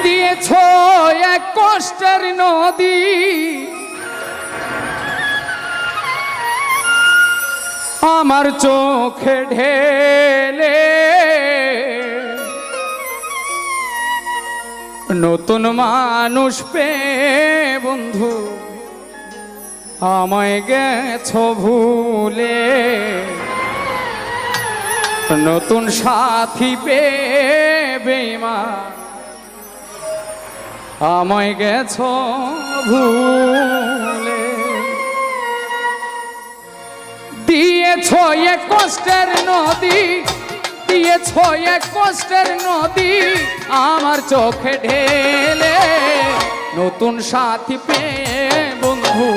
দিয়েছ এক কষ্টের নদী, আমার চোখে ঢেলে নতুন মানুষ পেয়ে বন্ধু আমায় গেছ ভুলে, নতুন সাথী পেয়ে বেঈমান আমায় গেছ ভুলে। দিয়েছ এক কষ্টের নদী, দিয়েছ এক কষ্টের নদী, আমার চোখে ঢেলে নতুন সাথী পেয়ে বন্ধু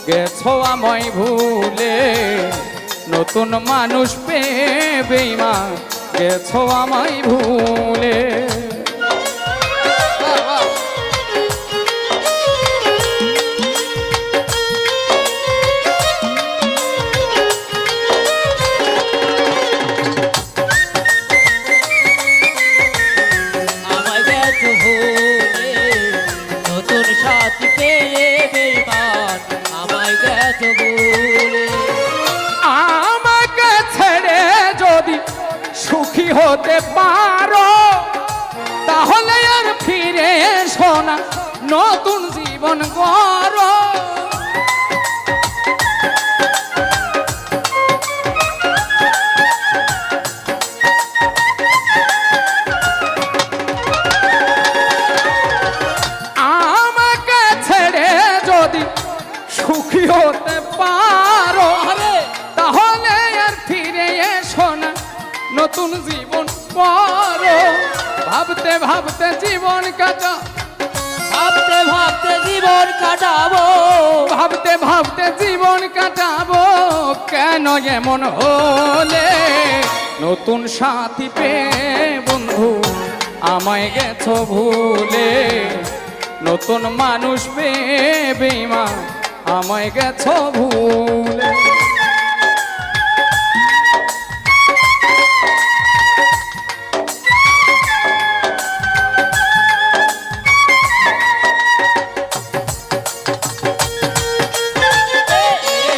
গেছ আমায় ভুলে, নতুন মানুষ পেয়ে বেঈমান গেছ আমায় ভুলে। আমাকে ছেড়ে যদি সুখী হতে পারো তাহলে আর ফিরে এসো না, নতুন জীবন গড়ো। আমাকে ছেড়ে যদি সুখী হতে পারো তাহলে আর ফিরে এসো না, নতুন জীবন করো। ভাবতে ভাবতে জীবন কাটা, ভাবতে ভাবতে জীবন কাটাবো, ভাবতে ভাবতে জীবন কাটাবো, কেন এমন হলে নতুন সাথী পেয়ে বন্ধু আমায় গেছো ভুলে, নতুন মানুষ পেয়ে বেঈমান আমায় গেছো ভুলে।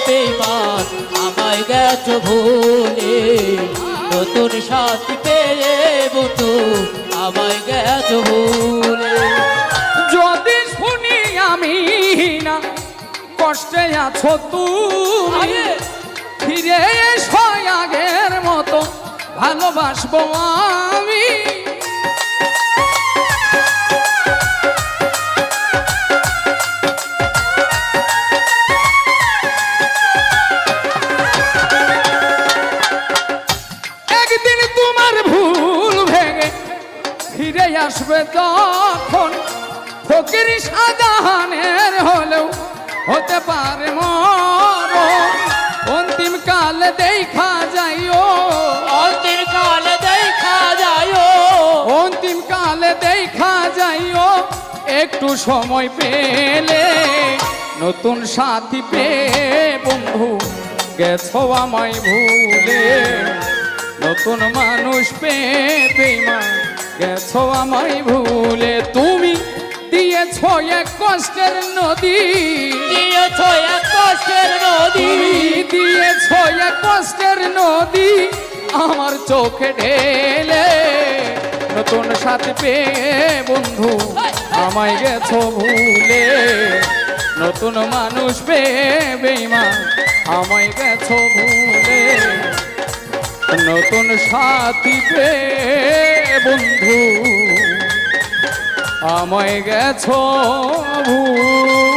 বেঈমান আমায় গেছো ভুলে, নতুন সাথী পেয়ে বন্ধু আমায় গেছো ভুলে। যদি শুনি আমি না কষ্টে আছো তুমি, ফিরে এসো আগের মতো ভালোবাসবো আমি। একদিন তোমার ভুল ভেঙে ফিরে আসবে যখন, ফকির শাহজাহানের হলেও হতে পারে মরণ। অন্তিম কালে দেখা যাইও, অন্তিম কালে দেখা যাইও, অন্তিম কালে দেখা যাইও, একটু সময় পেলে নতুন সাথী পেয়ে বন্ধু গেছো আমায় ভুলে, নতুন মানুষ পেয়ে বেঈমান গেছো আমায় ভুলে। তুমি দিয়েছ এক কষ্টের নদী, দিয়েছ এক কষ্টের নদী, তুমি দিয়েছ এক কষ্টের নদী, আমার চোখে ঢেলে নতুন সাথী পেয়ে বন্ধু আমায় গেছো ভুলে, নতুন মানুষ পেয়ে বেঈমান আমায় গেছো ভুলে, নতুন সাথী পেয়ে বন্ধু আমায় গেছো ভুলে।